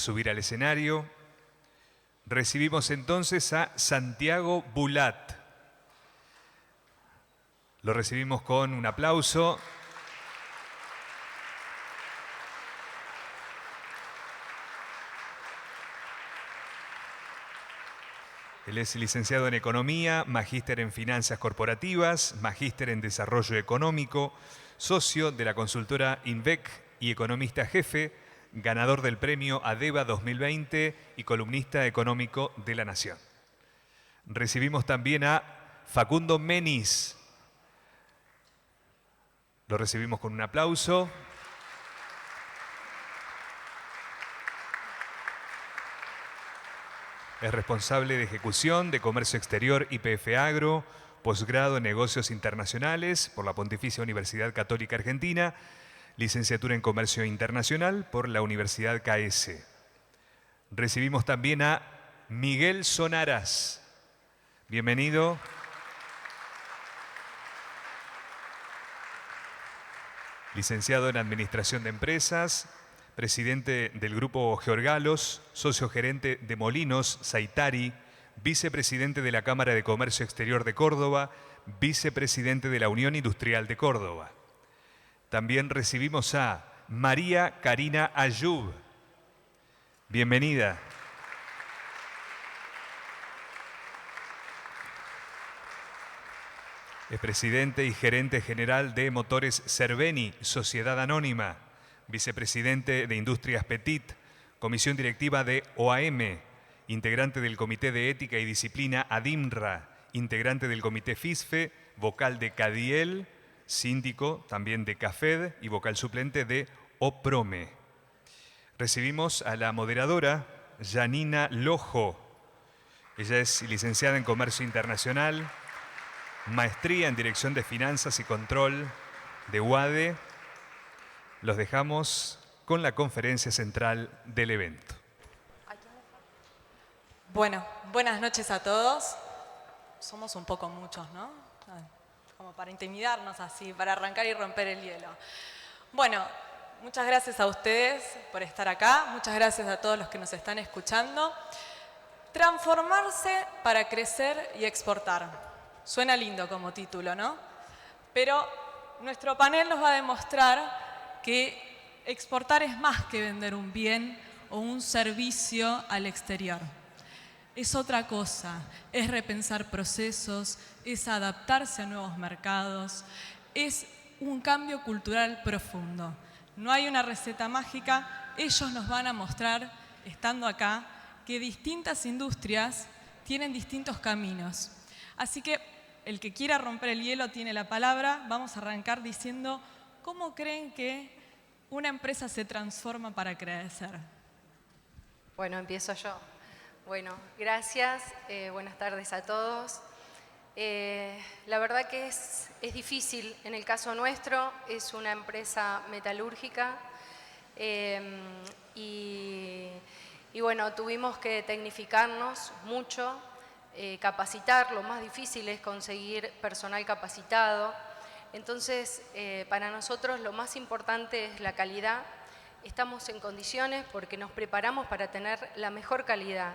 subir al escenario. Recibimos entonces a Santiago Bulat. Lo recibimos con un aplauso. Él es licenciado en Economía, magíster en Finanzas Corporativas, magíster en Desarrollo Económico, socio de la consultora INVEC y economista jefe, ganador del premio ADEVA 2020 y columnista económico de La Nación. Recibimos también a Facundo Menis. Lo recibimos con un aplauso. Es responsable de ejecución de Comercio Exterior YPF Agro, posgrado en Negocios Internacionales por la Pontificia Universidad Católica Argentina, licenciatura en Comercio Internacional por la Universidad KS. Recibimos también a Miguel Sonaras. Bienvenido. Licenciado en Administración de Empresas, presidente del Grupo Georgalos, socio gerente de Molinos, Saitari, vicepresidente de la Cámara de Comercio Exterior de Córdoba, vicepresidente de la Unión Industrial de Córdoba. También recibimos a María Karina Ayub. Bienvenida. Es presidente y gerente general de Motores Cerveni, Sociedad Anónima, vicepresidente de Industrias Petit, comisión directiva de OAM, integrante del Comité de Ética y Disciplina ADIMRA, integrante del Comité FISFE, vocal de CADIEL, síndico también de CAFED y vocal suplente de OPROME. Recibimos a la moderadora Janina Lojo. Ella es licenciada en Comercio Internacional, maestría en Dirección de Finanzas y Control de UADE. Los dejamos con la conferencia central del evento. Bueno, buenas noches a todos. Somos un poco muchos, ¿no? Como para intimidarnos así, para arrancar y romper el hielo. Bueno, muchas gracias a ustedes por estar acá. Muchas gracias a todos los que nos están escuchando. Transformarse para crecer y exportar. Suena lindo como título, ¿no? Pero nuestro panel nos va a demostrar que exportar es más que vender un bien o un servicio al exterior. Es otra cosa, es repensar procesos, es adaptarse a nuevos mercados, es un cambio cultural profundo. No hay una receta mágica, ellos nos van a mostrar, estando acá, que distintas industrias tienen distintos caminos. Así que el que quiera romper el hielo tiene la palabra. Vamos a arrancar diciendo cómo creen que una empresa se transforma para crecer. Bueno, empiezo yo. Bueno, gracias. Buenas tardes a todos. La verdad que es difícil. En el caso nuestro es una empresa metalúrgica y bueno, tuvimos que tecnificarnos mucho, capacitar. Lo más difícil es conseguir personal capacitado. Entonces, para nosotros lo más importante es la calidad. Estamos en condiciones porque nos preparamos para tener la mejor calidad.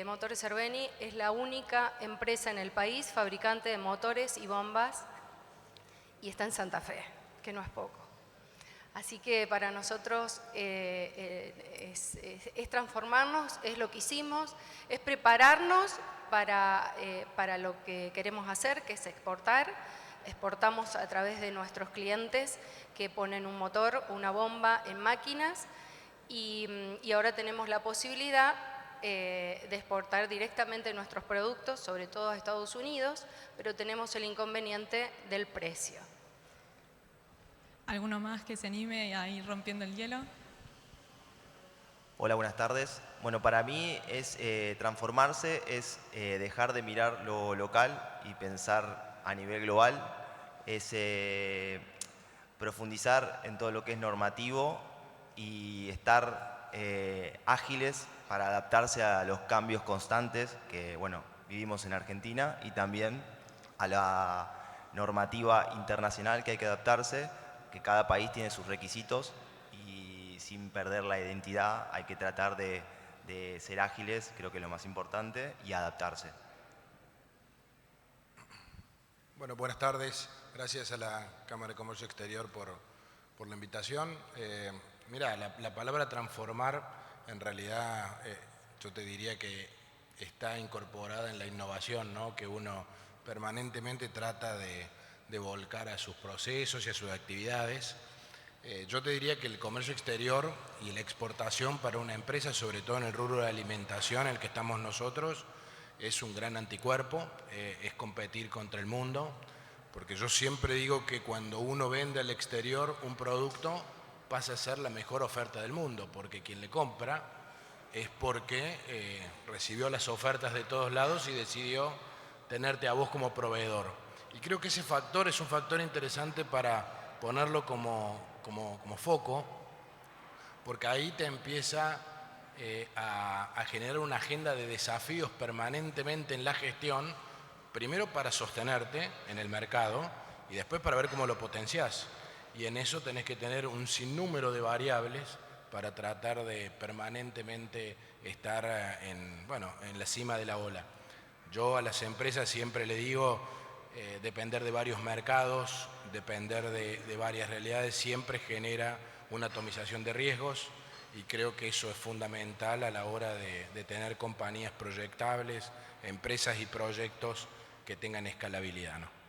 Motores Cerveni es la única empresa en el país fabricante de motores y bombas y está en Santa Fe, que no es poco. Así que para nosotros es transformarnos, es lo que hicimos, es prepararnos para lo que queremos hacer, que es exportar. Exportamos a través de nuestros clientes que ponen un motor, una bomba en máquinas y ahora tenemos la posibilidad de exportar directamente nuestros productos, sobre todo a Estados Unidos, pero tenemos el inconveniente del precio. ¿Alguno más que se anime a ir rompiendo el hielo? Hola, buenas tardes. Bueno, para mí es transformarse, es dejar de mirar lo local y pensar a nivel global, es profundizar en todo lo que es normativo y estar ágiles para adaptarse a los cambios constantes que, bueno, vivimos en Argentina y también a la normativa internacional que hay que adaptarse, que cada país tiene sus requisitos y sin perder la identidad hay que tratar de ser ágiles, creo que es lo más importante, y adaptarse. Bueno, buenas tardes. Gracias a la Cámara de Comercio Exterior por la invitación. Mira, la palabra transformar, en realidad, yo te diría que está incorporada en la innovación, ¿no? Que uno permanentemente trata de volcar a sus procesos y a sus actividades. Yo te diría que el comercio exterior y la exportación para una empresa, sobre todo en el rubro de alimentación en el que estamos nosotros, es un gran anticuerpo, es competir contra el mundo, porque yo siempre digo que cuando uno vende al exterior un producto pasa a ser la mejor oferta del mundo, porque quien le compra es porque recibió las ofertas de todos lados y decidió tenerte a vos como proveedor. Y creo que ese factor es un factor interesante para ponerlo como foco, porque ahí te empieza a generar una agenda de desafíos permanentemente en la gestión, primero para sostenerte en el mercado y después para ver cómo lo potenciás. Y en eso tenés que tener un sinnúmero de variables para tratar de permanentemente estar en la cima de la ola. Yo a las empresas siempre le digo, depender de varios mercados, depender de varias realidades, siempre genera una atomización de riesgos y creo que eso es fundamental a la hora de tener compañías proyectables, empresas y proyectos que tengan escalabilidad, ¿no?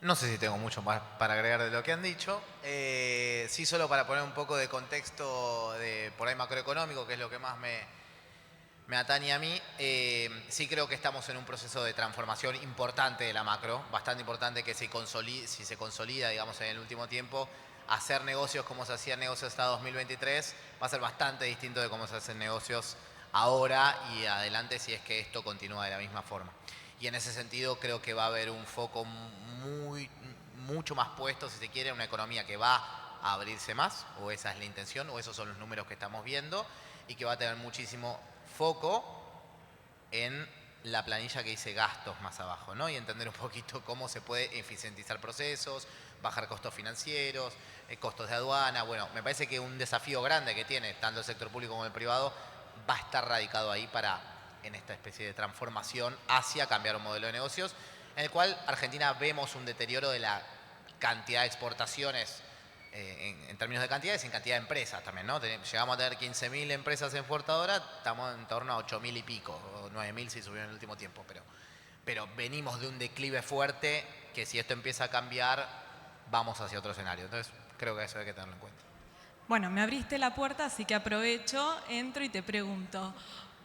No sé si tengo mucho más para agregar de lo que han dicho. Sí, solo para poner un poco de contexto por ahí macroeconómico, que es lo que más me atañe a mí. Sí creo que estamos en un proceso de transformación importante de la macro, bastante importante, que si se consolida, digamos, en el último tiempo, hacer negocios como se hacían negocios hasta 2023 va a ser bastante distinto de cómo se hacen negocios ahora y adelante si es que esto continúa de la misma forma. Y en ese sentido creo que va a haber un foco mucho más puesto, si se quiere, en una economía que va a abrirse más, o esa es la intención, o esos son los números que estamos viendo, y que va a tener muchísimo foco en la planilla que dice gastos más abajo, ¿no? Y entender un poquito cómo se puede eficientizar procesos, bajar costos financieros, costos de aduana. Bueno, me parece que un desafío grande que tiene tanto el sector público como el privado va a estar radicado ahí en esta especie de transformación hacia cambiar un modelo de negocios, en el cual Argentina vemos un deterioro de la cantidad de exportaciones en términos de cantidades y en cantidad de empresas también, ¿no? Llegamos a tener 15.000 empresas exportadoras, estamos en torno a 8.000 y pico, o 9.000 si subió en el último tiempo, pero venimos de un declive fuerte que si esto empieza a cambiar, vamos hacia otro escenario. Entonces, creo que eso hay que tenerlo en cuenta. Bueno, me abriste la puerta, así que aprovecho, entro y te pregunto,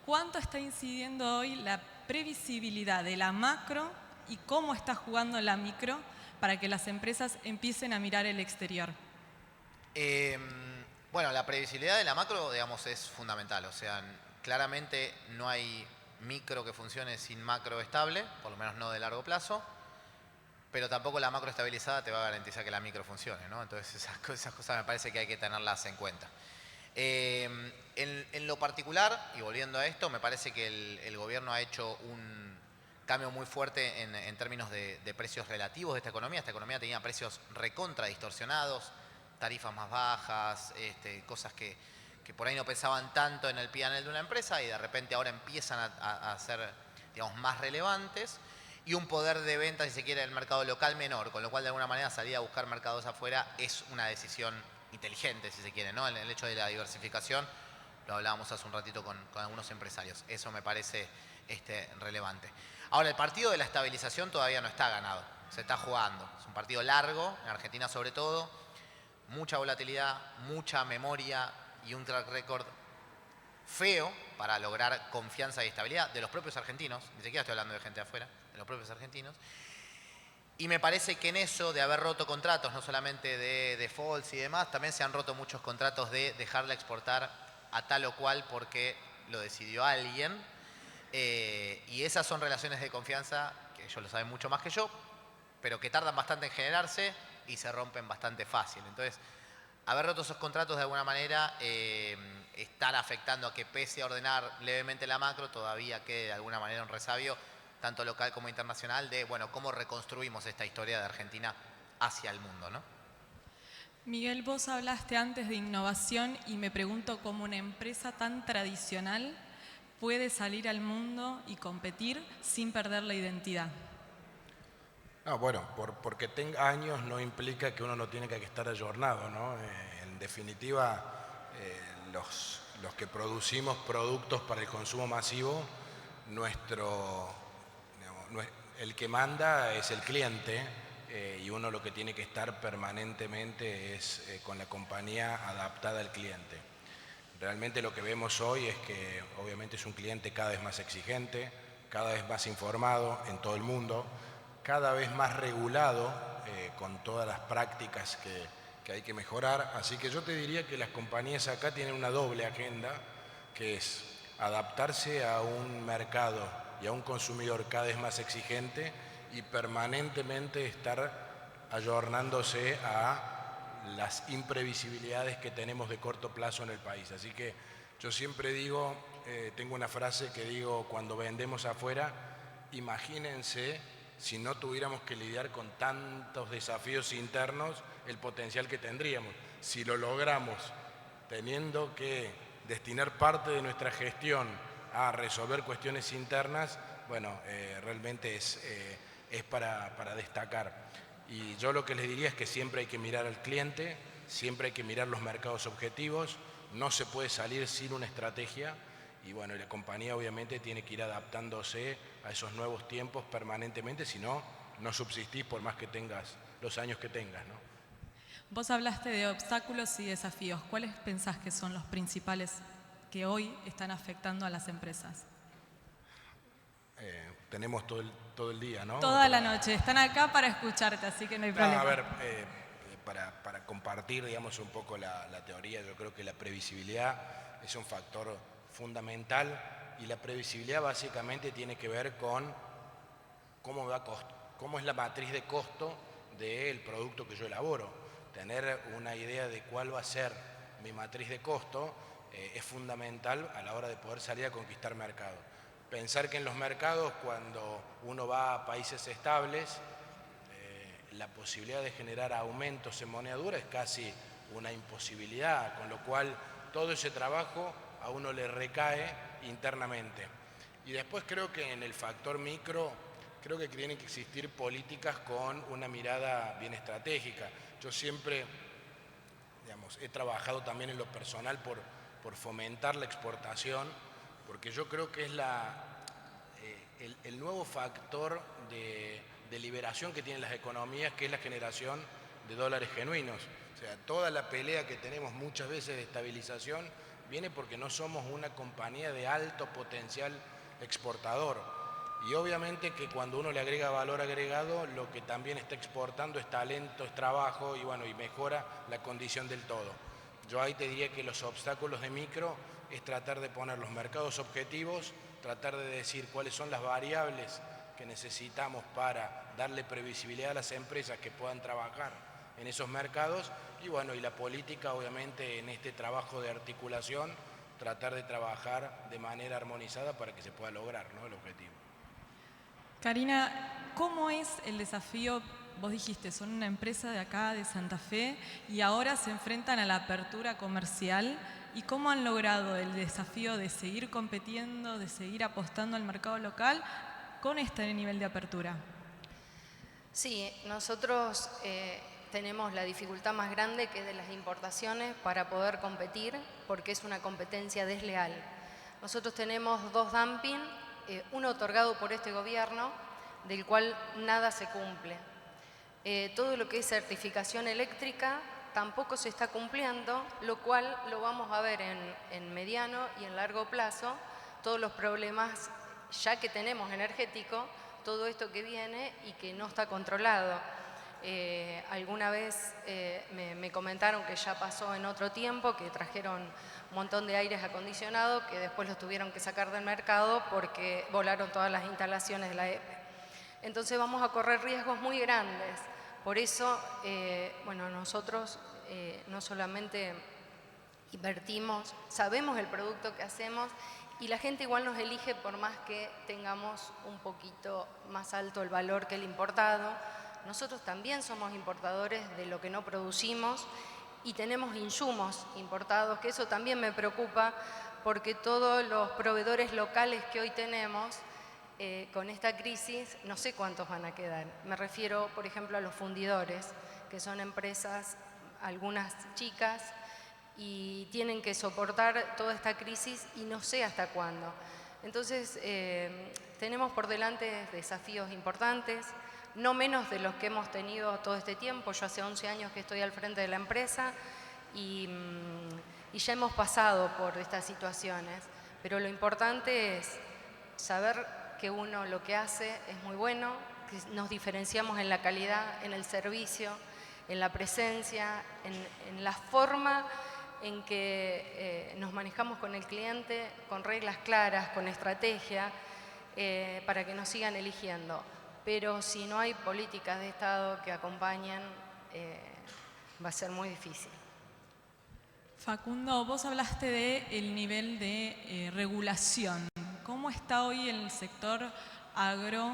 ¿cuánto está incidiendo hoy la previsibilidad de la macro y cómo está jugando la micro para que las empresas empiecen a mirar el exterior? Bueno, la previsibilidad de la macro, digamos, es fundamental. O sea, claramente no hay micro que funcione sin macro estable, por lo menos no de largo plazo, pero tampoco la macro estabilizada te va a garantizar que la micro funcione, ¿no? Entonces esas cosas me parece que hay que tenerlas en cuenta. En lo particular, y volviendo a esto, me parece que el gobierno ha hecho un cambio muy fuerte en términos de precios relativos de esta economía. Esta economía tenía precios recontra distorsionados, tarifas más bajas, cosas que por ahí no pensaban tanto en el P&L de una empresa y de repente ahora empiezan a ser, digamos, más relevantes, y un poder de venta, si se quiere, del mercado local menor, con lo cual de alguna manera salir a buscar mercados afuera es una decisión inteligente, si se quiere, ¿no? El hecho de la diversificación, lo hablábamos hace un ratito con algunos empresarios, eso me parece relevante. Ahora, el partido de la estabilización todavía no está ganado, se está jugando, es un partido largo, en Argentina sobre todo, mucha volatilidad, mucha memoria y un track record feo para lograr confianza y estabilidad de los propios argentinos, ni siquiera estoy hablando de gente de afuera, de los propios argentinos. Y me parece que en eso de haber roto contratos, no solamente de defaults y demás, también se han roto muchos contratos de dejarla exportar a tal o cual porque lo decidió alguien. Y esas son relaciones de confianza que ellos lo saben mucho más que yo, pero que tardan bastante en generarse y se rompen bastante fácil. Entonces, haber roto esos contratos de alguna manera están afectando a que, pese a ordenar levemente la macro, todavía quede de alguna manera un resabio, tanto local como internacional, de, bueno, cómo reconstruimos esta historia de Argentina hacia el mundo, ¿no? Miguel, vos hablaste antes de innovación y me pregunto cómo una empresa tan tradicional puede salir al mundo y competir sin perder la identidad. Bueno, porque tenga años no implica que uno no tiene que estar ayornado, ¿no? En definitiva, los que producimos productos para el consumo masivo, el que manda es el cliente, y uno lo que tiene que estar permanentemente es con la compañía adaptada al cliente. Realmente lo que vemos hoy es que obviamente es un cliente cada vez más exigente, cada vez más informado en todo el mundo, cada vez más regulado con todas las prácticas que hay que mejorar. Así que yo te diría que las compañías acá tienen una doble agenda, que es adaptarse a un mercado y a un consumidor cada vez más exigente y permanentemente estar ayornándose a las imprevisibilidades que tenemos de corto plazo en el país. Así que yo siempre digo, tengo una frase que digo, cuando vendemos afuera, imagínense si no tuviéramos que lidiar con tantos desafíos internos, el potencial que tendríamos. Si lo logramos teniendo que destinar parte de nuestra gestión a resolver cuestiones internas, bueno, realmente es para destacar. Y yo lo que les diría es que siempre hay que mirar al cliente, siempre hay que mirar los mercados objetivos, no se puede salir sin una estrategia y bueno, la compañía obviamente tiene que ir adaptándose a esos nuevos tiempos permanentemente, si no, no subsistís por más que tengas los años que tengas, ¿no? Vos hablaste de obstáculos y desafíos. ¿Cuáles pensás que son los principales que hoy están afectando a las empresas? Tenemos todo el día, ¿no? Toda la noche. Están acá para escucharte, así que no hay problema. A ver, para compartir, digamos, un poco la teoría, yo creo que la previsibilidad es un factor fundamental y la previsibilidad básicamente tiene que ver con cómo es la matriz de costo del producto que yo elaboro. Tener una idea de cuál va a ser mi matriz de costo es fundamental a la hora de poder salir a conquistar mercado. Pensar que en los mercados, cuando uno va a países estables, la posibilidad de generar aumentos en moneda dura es casi una imposibilidad, con lo cual todo ese trabajo a uno le recae internamente. Y después creo que en el factor micro, creo que tienen que existir políticas con una mirada bien estratégica. Yo siempre, digamos, he trabajado también en lo personal por fomentar la exportación, porque yo creo que es el nuevo factor de liberación que tienen las economías, que es la generación de dólares genuinos. O sea, toda la pelea que tenemos muchas veces de estabilización viene porque no somos una compañía de alto potencial exportador. Y obviamente que cuando uno le agrega valor agregado, lo que también está exportando es talento, es trabajo y bueno, y mejora la condición del todo. Yo ahí te diría que los obstáculos de micro es tratar de poner los mercados objetivos, tratar de decir cuáles son las variables que necesitamos para darle previsibilidad a las empresas que puedan trabajar en esos mercados y bueno, y la política obviamente en este trabajo de articulación, tratar de trabajar de manera armonizada para que se pueda lograr, ¿no?, el objetivo. Karina, ¿cómo es el desafío? Vos dijiste, son una empresa de acá, de Santa Fe, y ahora se enfrentan a la apertura comercial. ¿Y cómo han logrado el desafío de seguir compitiendo, de seguir apostando al mercado local con este nivel de apertura? Sí, nosotros tenemos la dificultad más grande que es de las importaciones para poder competir, porque es una competencia desleal. Nosotros tenemos 2 dumping, uno otorgado por este gobierno, del cual nada se cumple. Todo lo que es certificación eléctrica tampoco se está cumpliendo, lo cual lo vamos a ver en mediano y en largo plazo, todos los problemas ya que tenemos energético, todo esto que viene y que no está controlado. Alguna vez me comentaron que ya pasó en otro tiempo, que trajeron un montón de aires acondicionados que después los tuvieron que sacar del mercado porque volaron todas las instalaciones de la EPE. Entonces vamos a correr riesgos muy grandes. Por eso, bueno, nosotros no solamente invertimos, sabemos el producto que hacemos y la gente igual nos elige por más que tengamos un poquito más alto el valor que el importado. Nosotros también somos importadores de lo que no producimos y tenemos insumos importados, que eso también me preocupa, porque todos los proveedores locales que hoy tenemos, con esta crisis, no sé cuántos van a quedar. Me refiero, por ejemplo, a los fundidores, que son empresas, algunas chicas, y tienen que soportar toda esta crisis y no sé hasta cuándo. Entonces, tenemos por delante desafíos importantes, no menos de los que hemos tenido todo este tiempo. Yo hace 11 años que estoy al frente de la empresa y ya hemos pasado por estas situaciones, pero lo importante es saber que uno lo que hace es muy bueno, que nos diferenciamos en la calidad, en el servicio, en la presencia, en la forma en que nos manejamos con el cliente, con reglas claras, con estrategia, para que nos sigan eligiendo. Pero si no hay políticas de Estado que acompañen, va a ser muy difícil. Facundo, vos hablaste del nivel de regulación. ¿Cómo está hoy el sector agro,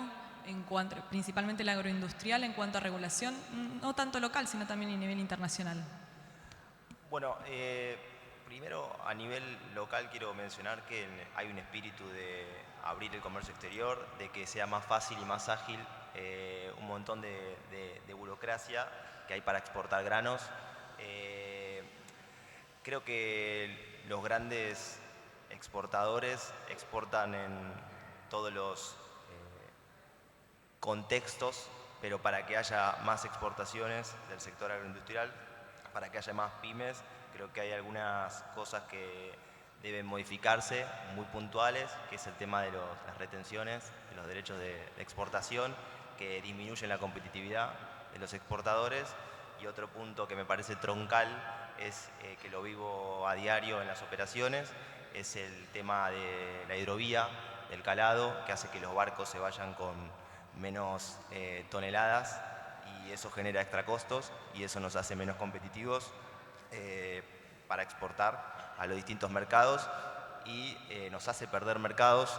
principalmente el agroindustrial, en cuanto a regulación, no tanto local, sino también a nivel internacional? Bueno, primero a nivel local quiero mencionar que hay un espíritu de abrir el comercio exterior, de que sea más fácil y más ágil, un montón de burocracia que hay para exportar granos. Creo que los grandes exportadores exportan en todos los contextos, pero para que haya más exportaciones del sector agroindustrial, para que haya más pymes, creo que hay algunas cosas que deben modificarse, muy puntuales, que es el tema de las retenciones, de los derechos de exportación, que disminuyen la competitividad de los exportadores. Y otro punto que me parece troncal es que lo vivo a diario en las operaciones, es el tema de la hidrovía, del calado, que hace que los barcos se vayan con menos toneladas, y eso genera extra costos y eso nos hace menos competitivos para exportar a los distintos mercados y nos hace perder mercados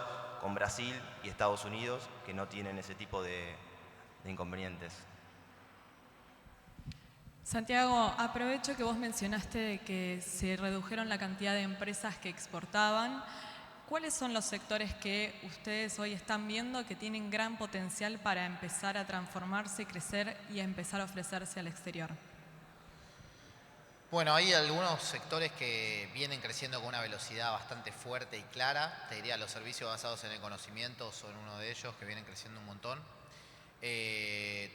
con Brasil y Estados Unidos, que no tienen ese tipo de inconvenientes. Santiago, aprovecho que vos mencionaste de que se redujeron la cantidad de empresas que exportaban. ¿Cuáles son los sectores que ustedes hoy están viendo que tienen gran potencial para empezar a transformarse, crecer y a empezar a ofrecerse al exterior? Bueno, hay algunos sectores que vienen creciendo con una velocidad bastante fuerte y clara. Te diría, los servicios basados en el conocimiento son uno de ellos, que vienen creciendo un montón.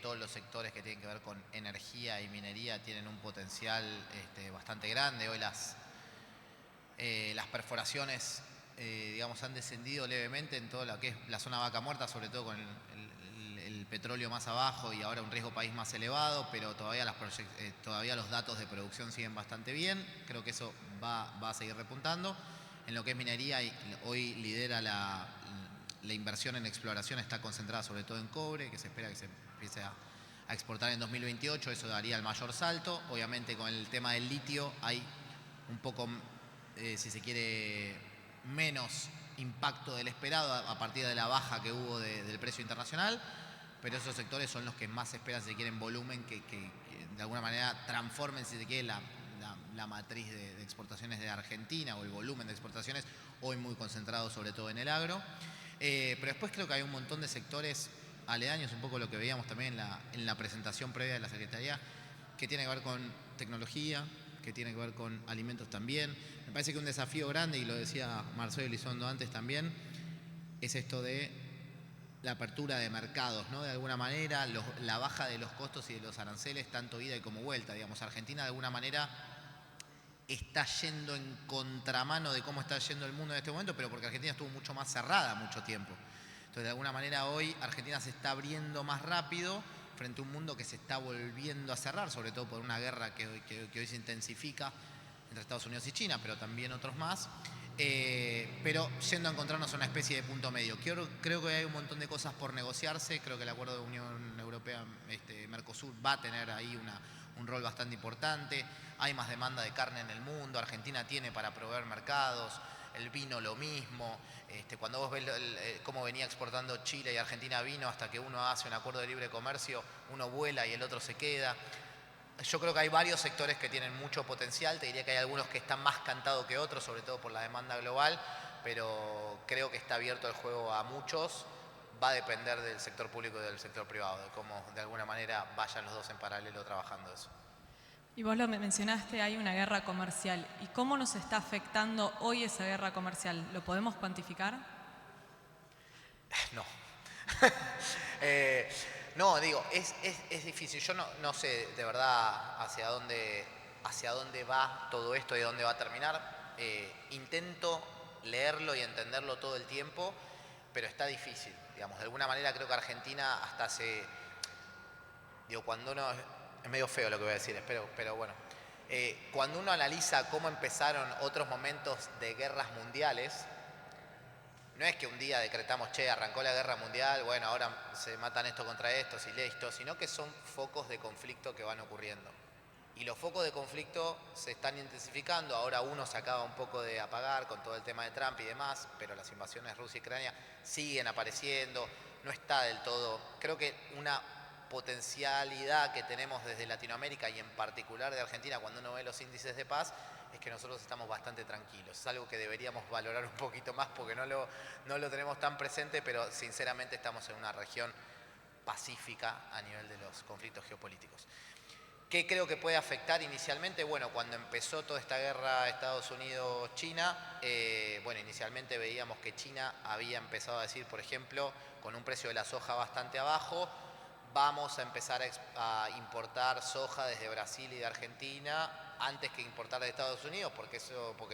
Todos los sectores que tienen que ver con energía y minería tienen un potencial bastante grande. Hoy las perforaciones digamos, han descendido levemente en toda lo que es la zona Vaca Muerta, sobre todo con el petróleo más abajo y ahora un riesgo país más elevado, pero todavía los datos de producción siguen bastante bien. Creo que eso va a seguir repuntando. En lo que es minería, hoy lidera la inversión en exploración, está concentrada sobre todo en cobre, que se espera que se empiece a exportar en 2028, eso daría el mayor salto. Obviamente con el tema del litio hay un poco, si se quiere, menos impacto del esperado a partir de la baja que hubo del precio internacional, pero esos sectores son los que más esperan, si se quieren, volumen, que de alguna manera transformen, si se quiere, la matriz de exportaciones de Argentina, o el volumen de exportaciones, hoy muy concentrado sobre todo en el agro. Pero después creo que hay un montón de sectores aledaños, un poco lo que veíamos también en la presentación previa de la Secretaría, que tiene que ver con tecnología, que tiene que ver con alimentos también. Me parece que un desafío grande, y lo decía Marcelo Elizondo antes también, es esto de la apertura de mercados, ¿no? De alguna manera, la baja de los costos y de los aranceles, tanto ida y como vuelta. Digamos, Argentina de alguna manera está yendo en contramano de cómo está yendo el mundo en este momento, pero porque Argentina estuvo mucho más cerrada mucho tiempo. Entonces, de alguna manera, hoy Argentina se está abriendo más rápido frente a un mundo que se está volviendo a cerrar, sobre todo por una guerra que hoy se intensifica entre Estados Unidos y China, pero también otros más, pero yendo a encontrarnos una especie de punto medio. Creo que hay un montón de cosas por negociarse. Creo que el acuerdo de Unión Europea, Mercosur, va a tener ahí un rol bastante importante. Hay más demanda de carne en el mundo, Argentina tiene para proveer mercados, el vino lo mismo. Cuando vos ves cómo venía exportando Chile y Argentina vino, hasta que uno hace un acuerdo de libre comercio, uno vuela y el otro se queda. yo creo que hay varios sectores que tienen mucho potencial, te diría que hay algunos que están más cantados que otros, sobre todo por la demanda global, pero creo que está abierto el juego a muchos. Va a depender del sector público y del sector privado, de cómo de alguna manera vayan los dos en paralelo trabajando eso. Y vos lo mencionaste, hay una guerra comercial. ¿Y cómo nos está afectando hoy esa guerra comercial? ¿Lo podemos cuantificar? No. No, digo, es difícil. Yo no sé de verdad hacia dónde va todo esto y dónde va a terminar. Intento leerlo y entenderlo todo el tiempo, pero está difícil. Digamos, de alguna manera creo que Argentina hasta hace... Digo, cuando uno... Es medio feo lo que voy a decir, pero bueno. Cuando uno analiza cómo empezaron otros momentos de guerras mundiales, no es que un día decretamos, che, arrancó la guerra mundial, bueno, ahora se matan esto contra estos y listo, sino que son focos de conflicto que van ocurriendo. Y los focos de conflicto se están intensificando, ahora uno se acaba un poco de apagar con todo el tema de Trump y demás, pero las invasiones Rusia y Ucrania siguen apareciendo, no está del todo. Creo que una potencialidad que tenemos desde Latinoamérica y en particular de Argentina cuando uno ve los índices de paz es que nosotros estamos bastante tranquilos. Es algo que deberíamos valorar un poquito más porque no lo tenemos tan presente, pero sinceramente estamos en una región pacífica a nivel de los conflictos geopolíticos. ¿Qué creo que puede afectar inicialmente? Bueno, cuando empezó toda esta guerra Estados Unidos-China, bueno, inicialmente veíamos que China había empezado a decir, por ejemplo, con un precio de la soja bastante abajo, vamos a empezar a importar soja desde Brasil y de Argentina antes que importar de Estados Unidos, porque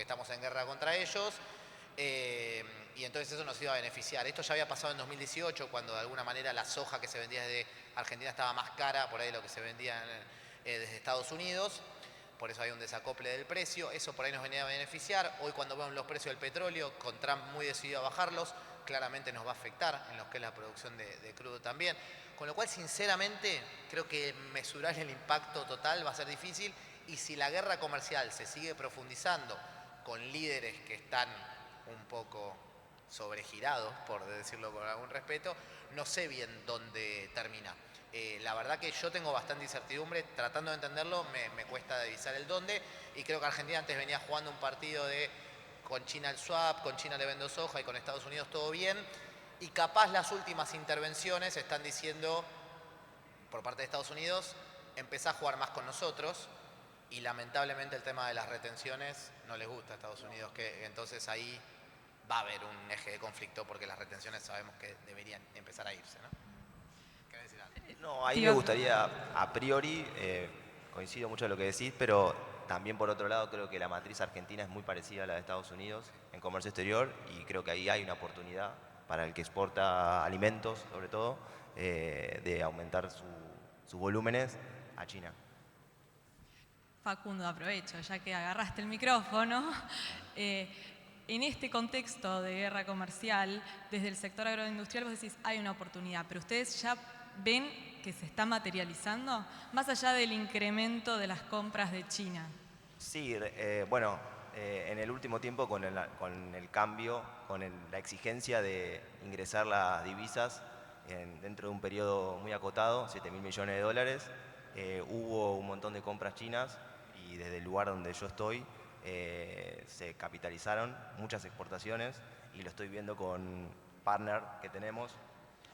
estamos en guerra contra ellos, y entonces eso nos iba a beneficiar. Esto ya había pasado en 2018, cuando de alguna manera la soja que se vendía desde Argentina estaba más cara por ahí de lo que se vendía desde Estados Unidos, por eso hay un desacople del precio, eso por ahí nos venía a beneficiar. Hoy cuando vemos los precios del petróleo, con Trump muy decidido a bajarlos, claramente nos va a afectar en lo que es la producción de crudo también. Con lo cual, sinceramente, creo que mesurar el impacto total va a ser difícil y si la guerra comercial se sigue profundizando con líderes que están un poco sobregirados, por decirlo con algún respeto, no sé bien dónde termina. La verdad que yo tengo bastante incertidumbre, tratando de entenderlo me cuesta divisar el dónde y creo que Argentina antes venía jugando un partido de con China el swap, con China le vendo soja y con Estados Unidos todo bien. Y capaz las últimas intervenciones están diciendo, por parte de Estados Unidos, empezá a jugar más con nosotros y lamentablemente el tema de las retenciones no les gusta a Estados Unidos, que entonces ahí va a haber un eje de conflicto porque las retenciones sabemos que deberían empezar a irse, ¿no? ¿Querés decir algo? No, ahí me gustaría, a priori, coincido mucho en lo que decís, pero también por otro lado creo que la matriz argentina es muy parecida a la de Estados Unidos en comercio exterior y creo que ahí hay una oportunidad para el que exporta alimentos, sobre todo, de aumentar sus volúmenes a China. Facundo, aprovecho, ya que agarraste el micrófono. En este contexto de guerra comercial, desde el sector agroindustrial vos decís, hay una oportunidad, pero ustedes ya ven que se está materializando, más allá del incremento de las compras de China. Sí, bueno, en el último tiempo con el cambio, con la exigencia de ingresar las divisas dentro de un periodo muy acotado, 7.000 millones de dólares, hubo un montón de compras chinas y desde el lugar donde yo estoy se capitalizaron muchas exportaciones y lo estoy viendo con partner que tenemos,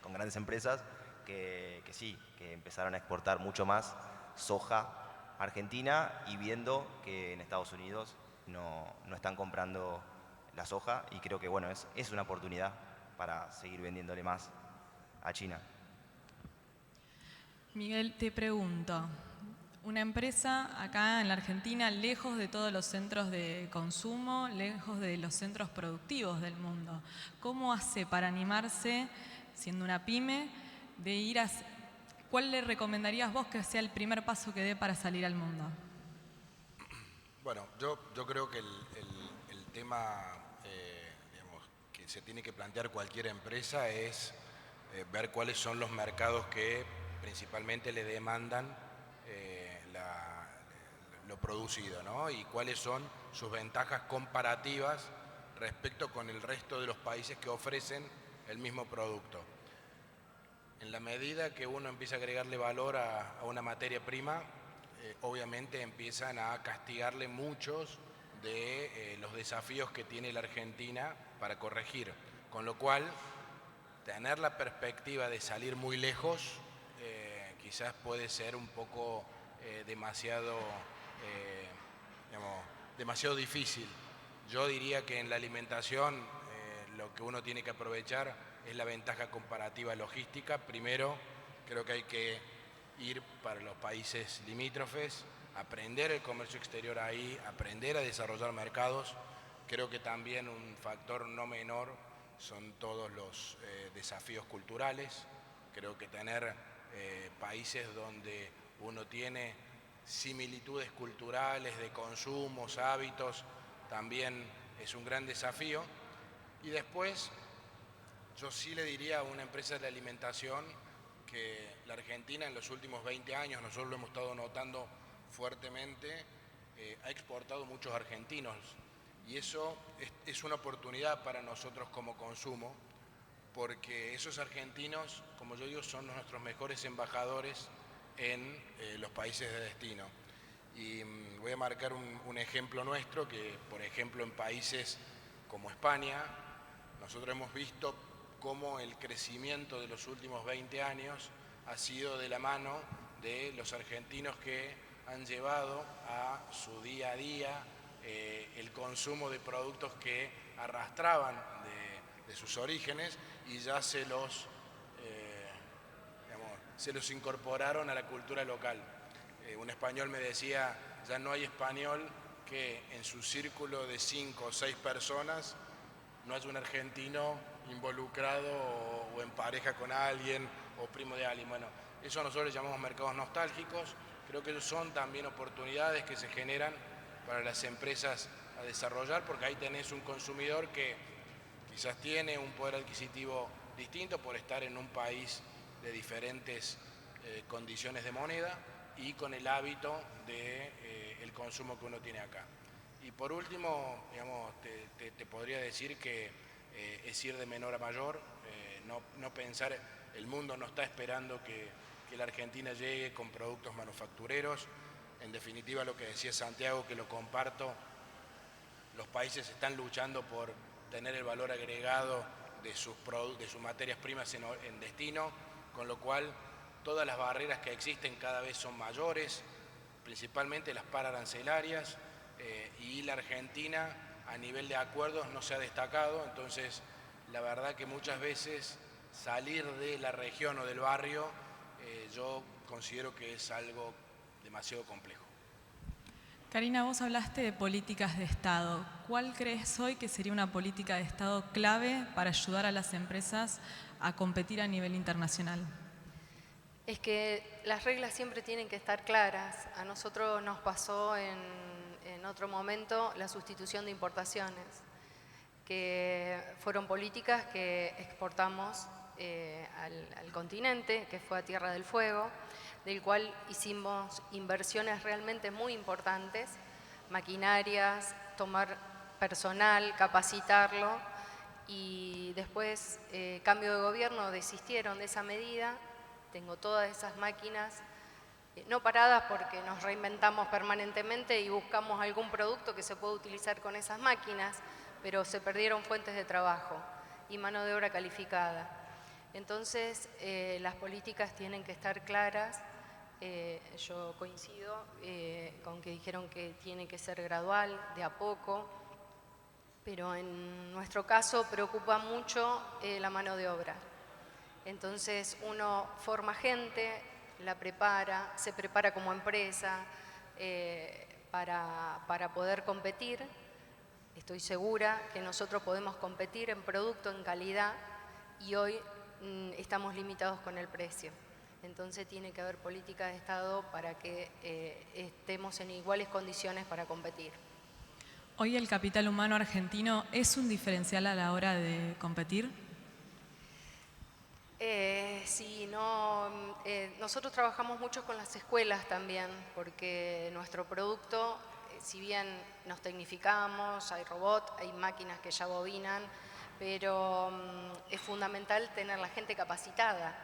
con grandes empresas que sí, que empezaron a exportar mucho más soja argentina y viendo que en Estados Unidos no están comprando la soja y creo que bueno, es una oportunidad para seguir vendiéndole más a China. Miguel, te pregunto, una empresa acá en la Argentina, lejos de todos los centros de consumo, lejos de los centros productivos del mundo, ¿cómo hace para animarse, siendo una pyme, de ir a... ¿Cuál le recomendarías vos que sea el primer paso que dé para salir al mundo? Bueno, yo creo que el tema digamos, que se tiene que plantear cualquier empresa es ver cuáles son los mercados que principalmente le demandan lo producido, ¿no? Y cuáles son sus ventajas comparativas respecto con el resto de los países que ofrecen el mismo producto. En la medida que uno empieza a agregarle valor a una materia prima, obviamente empiezan a castigarle muchos de los desafíos que tiene la Argentina para corregir. Con lo cual, tener la perspectiva de salir muy lejos quizás puede ser un poco demasiado difícil. Yo diría que en la alimentación lo que uno tiene que aprovechar es la ventaja comparativa logística. Primero, creo que hay que ir para los países limítrofes, aprender el comercio exterior ahí, aprender a desarrollar mercados. Creo que también un factor no menor son todos los desafíos culturales. Creo que tener países donde uno tiene similitudes culturales, de consumos, hábitos, también es un gran desafío. Y después, yo sí le diría a una empresa de la alimentación que la Argentina en los últimos 20 años, nosotros lo hemos estado notando fuertemente, ha exportado muchos argentinos. Y eso es una oportunidad para nosotros como consumo, porque esos argentinos, como yo digo, son nuestros mejores embajadores en los países de destino. Y voy a marcar un ejemplo nuestro, que por ejemplo en países como España, nosotros hemos visto cómo el crecimiento de los últimos 20 años ha sido de la mano de los argentinos que han llevado a su día a día el consumo de productos que arrastraban de sus orígenes y ya se los incorporaron a la cultura local. Un español me decía, ya no hay español que en su círculo de 5 o 6 personas no haya un argentino involucrado o en pareja con alguien o primo de alguien. Bueno, eso nosotros le llamamos mercados nostálgicos. Creo que son también oportunidades que se generan para las empresas a desarrollar, porque ahí tenés un consumidor que quizás tiene un poder adquisitivo distinto por estar en un país de diferentes condiciones de moneda y con el hábito del consumo que uno tiene acá. Y por último, digamos, te podría decir que es ir de menor a mayor, no pensar, el mundo no está esperando que la Argentina llegue con productos manufactureros. En definitiva, lo que decía Santiago, que lo comparto, los países están luchando por tener el valor agregado de sus materias primas en destino, con lo cual todas las barreras que existen cada vez son mayores, principalmente las pararancelarias, y la Argentina a nivel de acuerdos no se ha destacado. Entonces la verdad que muchas veces salir de la región o del barrio yo considero que es algo demasiado complejo. Karina, vos hablaste de políticas de Estado. ¿Cuál crees hoy que sería una política de Estado clave para ayudar a las empresas a competir a nivel internacional? Es que las reglas siempre tienen que estar claras. A nosotros nos pasó en otro momento la sustitución de importaciones, que fueron políticas que exportamos al continente, que fue a Tierra del Fuego, del cual hicimos inversiones realmente muy importantes, maquinarias, tomar personal, capacitarlo, y después, cambio de gobierno, desistieron de esa medida. Tengo todas esas máquinas, no paradas porque nos reinventamos permanentemente y buscamos algún producto que se pueda utilizar con esas máquinas, pero se perdieron fuentes de trabajo y mano de obra calificada. Entonces, las políticas tienen que estar claras. Yo coincido con que dijeron que tiene que ser gradual, de a poco, pero en nuestro caso preocupa mucho la mano de obra. Entonces uno forma gente, la prepara, se prepara como empresa para poder competir. Estoy segura que nosotros podemos competir en producto, en calidad, y hoy estamos limitados con el precio. Entonces tiene que haber política de Estado para que estemos en iguales condiciones para competir. ¿Hoy el capital humano argentino es un diferencial a la hora de competir? Sí, nosotros trabajamos mucho con las escuelas también, porque nuestro producto, si bien nos tecnificamos, hay robots, hay máquinas que ya bobinan, pero es fundamental tener la gente capacitada,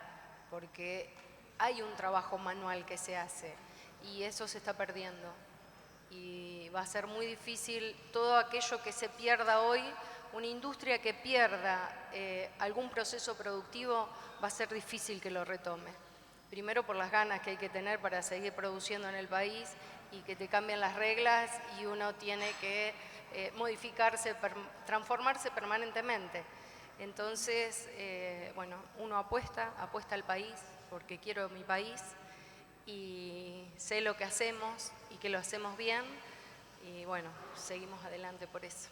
porque hay un trabajo manual que se hace y eso se está perdiendo. Y va a ser muy difícil todo aquello que se pierda hoy, una industria que pierda algún proceso productivo, va a ser difícil que lo retome. Primero por las ganas que hay que tener para seguir produciendo en el país y que te cambian las reglas y uno tiene que modificarse, transformarse permanentemente. Entonces, bueno, uno apuesta al país porque quiero mi país y sé lo que hacemos y que lo hacemos bien y bueno, seguimos adelante por eso.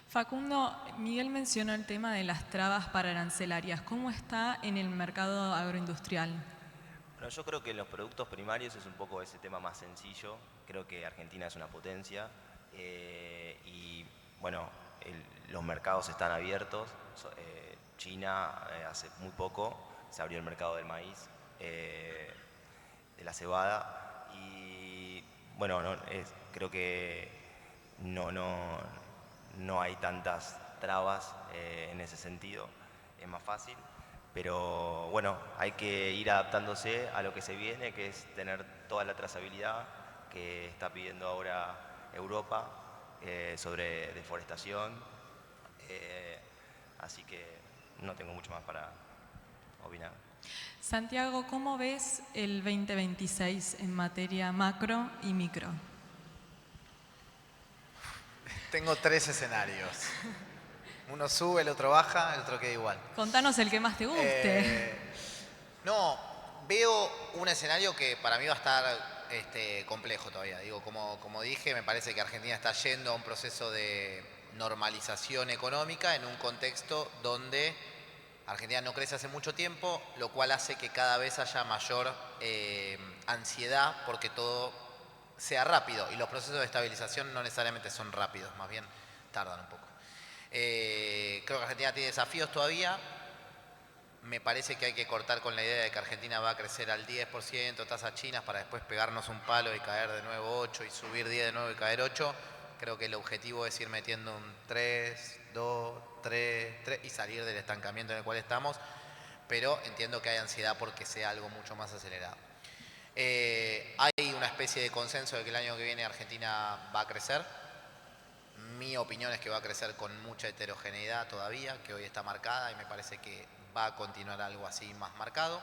Facundo, Miguel mencionó el tema de las trabas pararancelarias. ¿Cómo está en el mercado agroindustrial? Bueno, yo creo que en los productos primarios es un poco ese tema más sencillo. Creo que Argentina es una potencia y bueno, los mercados están abiertos. China hace muy poco se abrió el mercado del maíz, de la cebada y bueno, creo que no hay tantas trabas en ese sentido, es más fácil. Pero bueno, hay que ir adaptándose a lo que se viene, que es tener toda la trazabilidad que está pidiendo ahora Europa sobre deforestación. Así que no tengo mucho más para opinar. Santiago, ¿cómo ves el 2026 en materia macro y micro? Tengo 3 escenarios. Uno sube, el otro baja, el otro queda igual. Contanos el que más te guste. No, veo un escenario que para mí va a estar complejo todavía. Digo, como dije, me parece que Argentina está yendo a un proceso de normalización económica en un contexto donde Argentina no crece hace mucho tiempo, lo cual hace que cada vez haya mayor ansiedad porque todo sea rápido y los procesos de estabilización no necesariamente son rápidos, más bien tardan un poco. Creo que Argentina tiene desafíos todavía. Me parece que hay que cortar con la idea de que Argentina va a crecer al 10%, tasas chinas, para después pegarnos un palo y caer de nuevo 8 y subir 10 de nuevo y caer 8. Creo que el objetivo es ir metiendo un 3, 2, 3, 3 y salir del estancamiento en el cual estamos, pero entiendo que hay ansiedad porque sea algo mucho más acelerado. Hay una especie de consenso de que el año que viene Argentina va a crecer. Mi opinión es que va a crecer con mucha heterogeneidad todavía, que hoy está marcada y me parece que va a continuar algo así más marcado.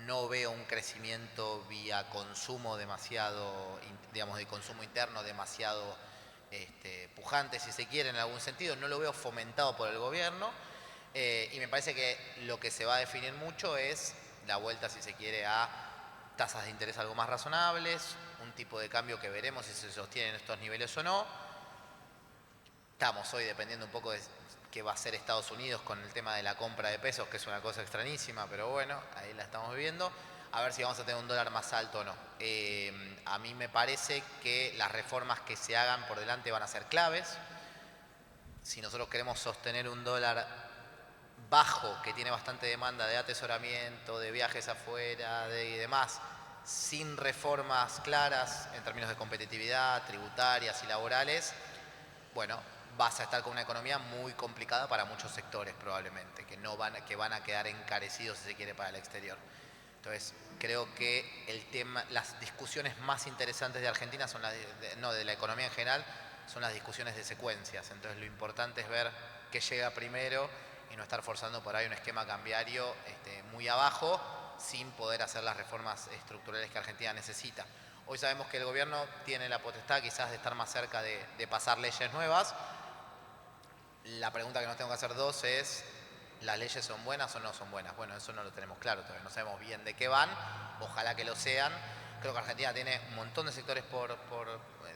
No veo un crecimiento vía consumo demasiado, digamos, de consumo interno demasiado pujante, si se quiere, en algún sentido. No lo veo fomentado por el gobierno y me parece que lo que se va a definir mucho es la vuelta, si se quiere, a tasas de interés algo más razonables, un tipo de cambio que veremos si se sostienen estos niveles o no. Estamos hoy dependiendo un poco de qué va a hacer Estados Unidos con el tema de la compra de pesos, que es una cosa extrañísima, pero bueno, ahí la estamos viviendo. A ver si vamos a tener un dólar más alto o no. A mí me parece que las reformas que se hagan por delante van a ser claves. Si nosotros queremos sostener un dólar bajo, que tiene bastante demanda de atesoramiento, de viajes afuera y demás, sin reformas claras en términos de competitividad, tributarias y laborales, bueno, vas a estar con una economía muy complicada para muchos sectores probablemente, que van a quedar encarecidos, si se quiere, para el exterior. Entonces, creo que las discusiones más interesantes de Argentina son de la economía en general, son las discusiones de secuencias. Entonces, lo importante es ver qué llega primero y no estar forzando por ahí un esquema cambiario muy abajo sin poder hacer las reformas estructurales que Argentina necesita. Hoy sabemos que el gobierno tiene la potestad quizás de estar más cerca de pasar leyes nuevas. La pregunta que nos tengo que hacer dos es, ¿las leyes son buenas o no son buenas? Bueno, eso no lo tenemos claro todavía, no sabemos bien de qué van, ojalá que lo sean. Creo que Argentina tiene un montón de sectores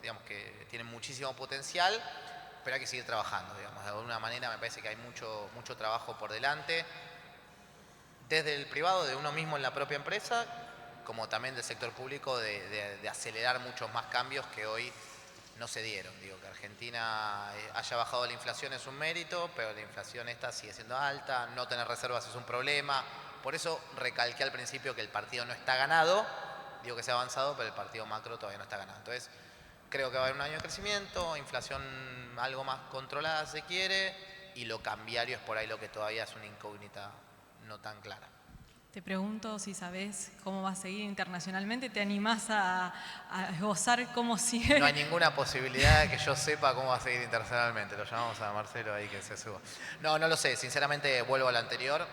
digamos, que tienen muchísimo potencial, pero hay que seguir trabajando, digamos. De alguna manera me parece que hay mucho trabajo por delante, desde el privado, de uno mismo en la propia empresa, como también del sector público, de acelerar muchos más cambios que hoy no se dieron. Digo, que Argentina haya bajado la inflación es un mérito, pero la inflación esta sigue siendo alta, no tener reservas es un problema. Por eso recalqué al principio que el partido no está ganado, digo que se ha avanzado, pero el partido macro todavía no está ganado. Entonces, creo que va a haber un año de crecimiento, inflación algo más controlada si quiere, y lo cambiario es por ahí lo que todavía es una incógnita no tan clara. Te pregunto si sabes cómo va a seguir internacionalmente. ¿Te animás a esbozar cómo sigue? No hay ninguna posibilidad de que yo sepa cómo va a seguir internacionalmente. Lo llamamos a Marcelo ahí que se suba. No lo sé. Sinceramente, vuelvo a lo anterior.